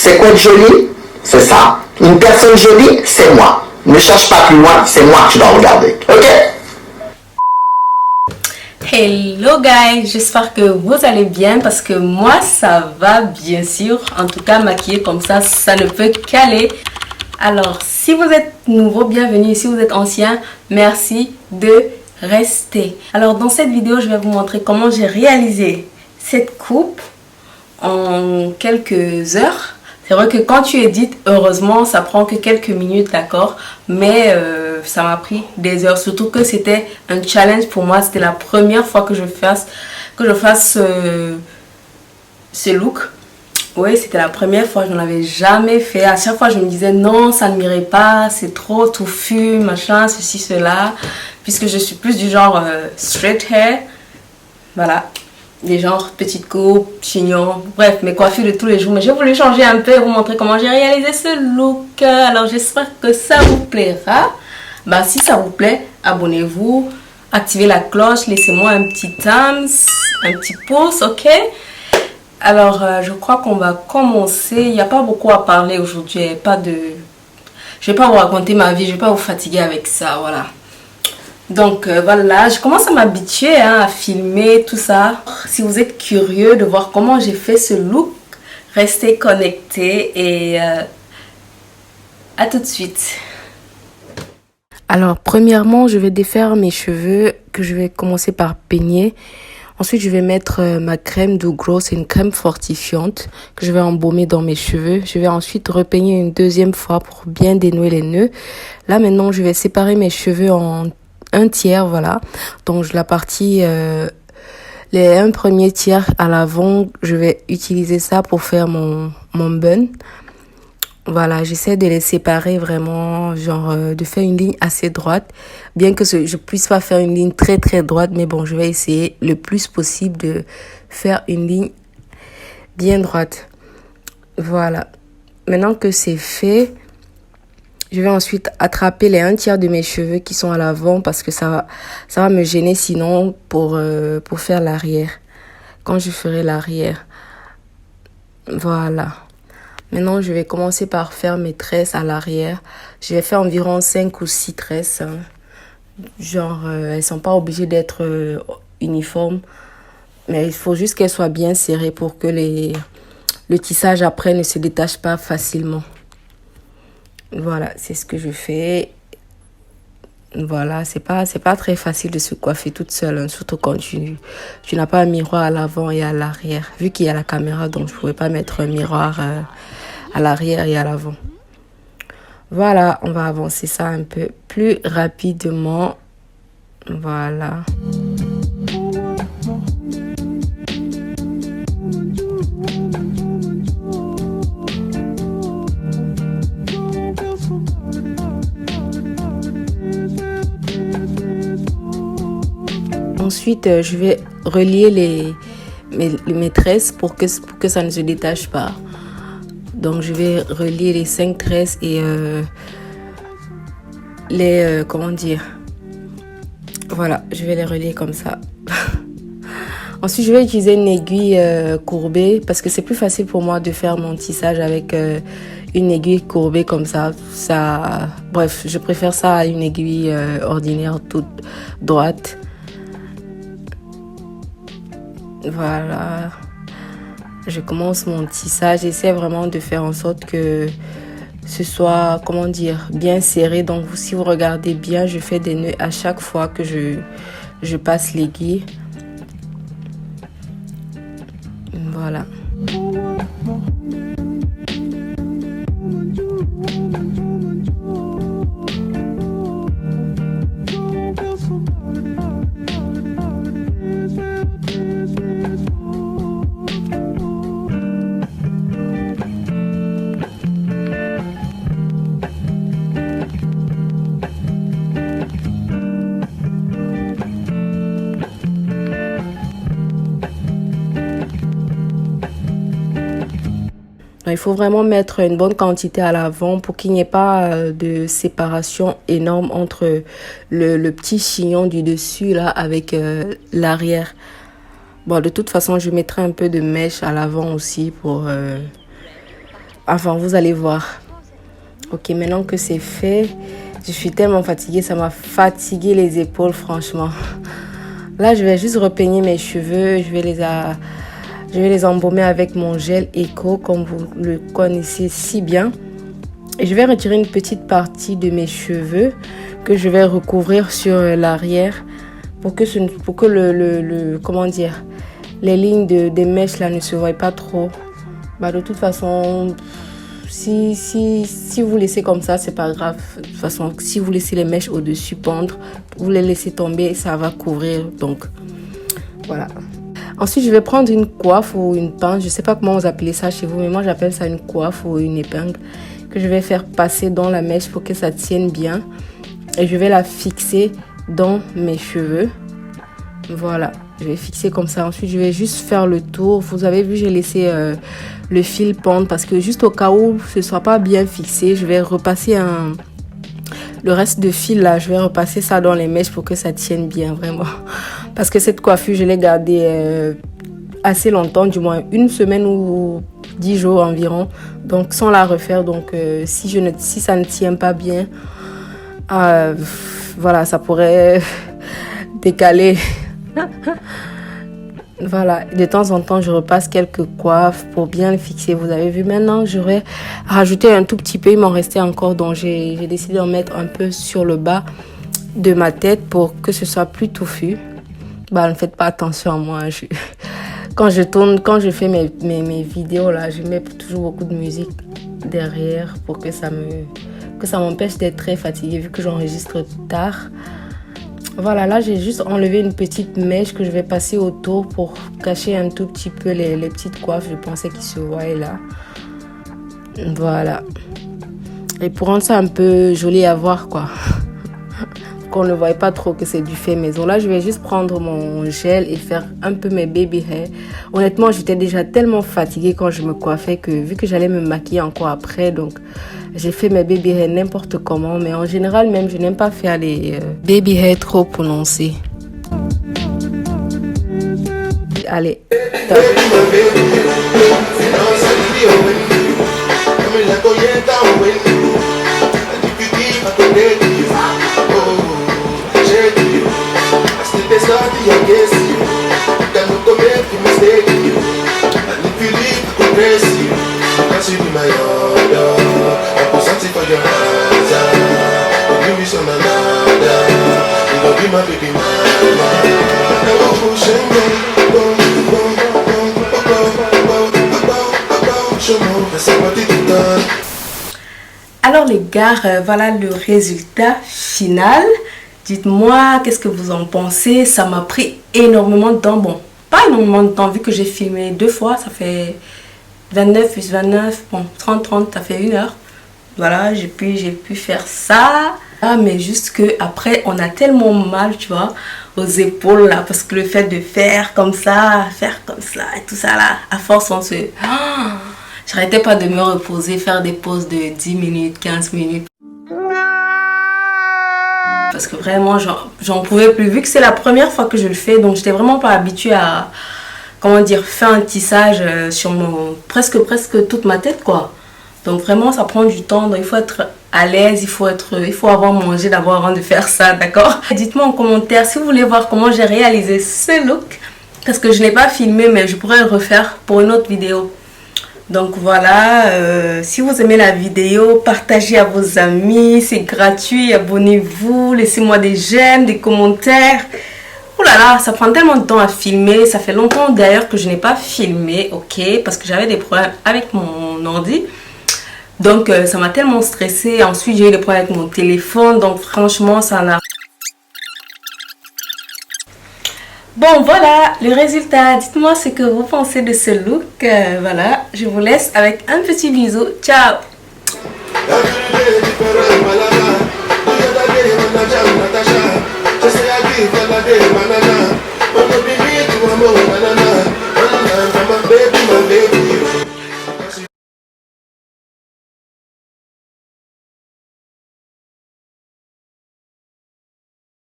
C'est quoi être joli? C'est ça. Une personne jolie, c'est moi. Ne cherche pas plus loin, c'est moi que tu dois regarder. Ok? Hello guys, j'espère que vous allez bien parce que moi ça va bien sûr. En tout cas maquillée comme ça ne peut qu'aller. Alors si vous êtes nouveau, bienvenue. Si vous êtes ancien, merci de rester. Alors dans cette vidéo, je vais vous montrer comment j'ai réalisé cette coupe en quelques heures. C'est vrai que quand tu édites, heureusement, ça prend que quelques minutes, d'accord? Mais ça m'a pris des heures. Surtout que c'était un challenge pour moi. C'était la première fois que je fasse ce look. Oui, c'était la première fois. Je n'en avais jamais fait. À chaque fois, je me disais non, ça ne m'irait pas. C'est trop touffu, machin, ceci, cela. Puisque je suis plus du genre straight hair. Voilà. Des genres petites coupes, chignons, bref, mes coiffures de tous les jours. Mais j'ai voulu changer un peu et vous montrer comment j'ai réalisé ce look. Alors j'espère que ça vous plaira. Bah si ça vous plaît, abonnez-vous, activez la cloche, laissez-moi un petit thumbs, un petit pouce, ok? Alors je crois qu'on va commencer. Il n'y a pas beaucoup à parler aujourd'hui. Je vais pas vous raconter ma vie, je vais pas vous fatiguer avec ça, voilà. Donc voilà, je commence à m'habituer à filmer tout ça. Si vous êtes curieux de voir comment j'ai fait ce look, restez connectés et à tout de suite. Alors premièrement, je vais défaire mes cheveux que je vais commencer par peigner. Ensuite, je vais mettre ma crème Douglas, c'est une crème fortifiante que je vais embaumer dans mes cheveux. Je vais ensuite repeigner une deuxième fois pour bien dénouer les nœuds. Là maintenant, je vais séparer mes cheveux en un tiers, voilà. Donc la partie les un premier tiers à l'avant, je vais utiliser ça pour faire mon bun. Voilà, j'essaie de les séparer vraiment, genre de faire une ligne assez droite, bien que je puisse pas faire une ligne très très droite, mais bon, je vais essayer le plus possible de faire une ligne bien droite. Voilà. Maintenant que c'est fait, je vais ensuite attraper les un tiers de mes cheveux qui sont à l'avant parce que ça va me gêner sinon pour faire l'arrière. Quand je ferai l'arrière. Voilà. Maintenant, je vais commencer par faire mes tresses à l'arrière. Je vais faire environ 5 ou 6 tresses. Hein. Genre, elles sont pas obligées d'être uniformes. Mais il faut juste qu'elles soient bien serrées pour que le tissage après ne se détache pas facilement. Voilà, c'est ce que je fais. Voilà, c'est pas très facile de se coiffer toute seule, hein, surtout quand tu n'as pas un miroir à l'avant et à l'arrière. Vu qu'il y a la caméra, donc je pouvais pas mettre un miroir à l'arrière et à l'avant. Voilà, on va avancer ça un peu plus rapidement. Voilà. Ensuite, je vais relier mes tresses pour que ça ne se détache pas. Donc, je vais relier les 5 tresses et comment dire? Voilà, je vais les relier comme ça. Ensuite, je vais utiliser une aiguille courbée parce que c'est plus facile pour moi de faire mon tissage avec une aiguille courbée comme ça. Bref, je préfère ça à une aiguille ordinaire toute droite. Voilà, je commence mon tissage. J'essaie vraiment de faire en sorte que ce soit, comment dire, bien serré. Donc si vous regardez bien, je fais des nœuds à chaque fois que je passe l'aiguille. Voilà. Il faut vraiment mettre une bonne quantité à l'avant pour qu'il n'y ait pas de séparation énorme entre le petit chignon du dessus là avec l'arrière. Bon, de toute façon, je mettrai un peu de mèche à l'avant aussi pour Enfin, vous allez voir. Ok, maintenant que c'est fait, je suis tellement fatiguée. Ça m'a fatigué les épaules, franchement. Là, je vais juste repeigner mes cheveux. Je vais les embaumer avec mon gel Eco, comme vous le connaissez si bien. Et je vais retirer une petite partie de mes cheveux que je vais recouvrir sur l'arrière pour que comment dire, les lignes des mèches là ne se voient pas trop. Bah, de toute façon, si vous laissez comme ça, c'est pas grave. De toute façon, si vous laissez les mèches au-dessus pendre, vous les laissez tomber, ça va couvrir. Donc, voilà. Ensuite, je vais prendre une coiffe ou une pince. Je sais pas comment vous appelez ça chez vous, mais moi, j'appelle ça une coiffe ou une épingle que je vais faire passer dans la mèche pour que ça tienne bien. Et je vais la fixer dans mes cheveux. Voilà, je vais fixer comme ça. Ensuite, je vais juste faire le tour. Vous avez vu, j'ai laissé le fil pendre parce que juste au cas où ce ne soit pas bien fixé, je vais repasser le reste de fil là. Je vais repasser ça dans les mèches pour que ça tienne bien, vraiment. Parce que cette coiffure, je l'ai gardée assez longtemps, du moins une semaine ou 10 jours environ. Donc, sans la refaire. Donc, si ça ne tient pas bien, voilà, ça pourrait décaler. Voilà, de temps en temps je repasse quelques coiffes pour bien le fixer. Vous avez vu, maintenant j'aurais rajouté un tout petit peu, il m'en restait encore, donc j'ai décidé d'en mettre un peu sur le bas de ma tête pour que ce soit plus touffu. Bah, ne faites pas attention à moi, quand je fais mes vidéos là, je mets toujours beaucoup de musique derrière pour que ça m'empêche d'être très fatiguée vu que j'enregistre tard. Voilà, là j'ai juste enlevé une petite mèche que je vais passer autour pour cacher un tout petit peu les petites coiffes. Je pensais qu'ils se voyaient là. Voilà. Et pour rendre ça un peu joli à voir, quoi. Qu'on ne voit pas trop que c'est du fait maison. Là, je vais juste prendre mon gel et faire un peu mes baby hair. Honnêtement, j'étais déjà tellement fatiguée quand je me coiffais que vu que j'allais me maquiller encore après, donc j'ai fait mes baby hair n'importe comment. Mais en général, même, je n'aime pas faire les baby hair trop prononcés. Allez, top. Alors les gars, voilà le résultat final. Dites-moi, qu'est-ce que vous en pensez? Ça m'a pris énormément de temps. Bon, pas énormément de temps vu que j'ai filmé 2 fois. Ça fait 29 plus 29, bon, 30, ça fait 1 heure. Voilà, j'ai pu faire ça. Ah, mais juste que après on a tellement mal, tu vois, aux épaules là. Parce que le fait de faire comme ça et tout ça là, à force on se... J'arrêtais pas de me reposer, faire des pauses de 10 minutes, 15 minutes. Parce que vraiment, j'en pouvais plus. Vu que c'est la première fois que je le fais, donc j'étais vraiment pas habituée à, comment dire, faire un tissage sur presque toute ma tête, quoi. Donc vraiment, ça prend du temps. Donc il faut être à l'aise, il faut avoir mangé d'abord avant de faire ça, d'accord? Dites-moi en commentaire si vous voulez voir comment j'ai réalisé ce look. Parce que je n'ai pas filmé, mais je pourrais le refaire pour une autre vidéo. Donc voilà, si vous aimez la vidéo, partagez à vos amis, c'est gratuit, abonnez-vous, laissez-moi des j'aime, des commentaires. Ouh là là, ça prend tellement de temps à filmer, ça fait longtemps d'ailleurs que je n'ai pas filmé, ok, parce que j'avais des problèmes avec mon ordi. Donc ça m'a tellement stressée, ensuite j'ai eu des problèmes avec mon téléphone, donc franchement ça n'a... Bon voilà le résultat, dites-moi ce que vous pensez de ce look, voilà, je vous laisse avec un petit bisou, ciao.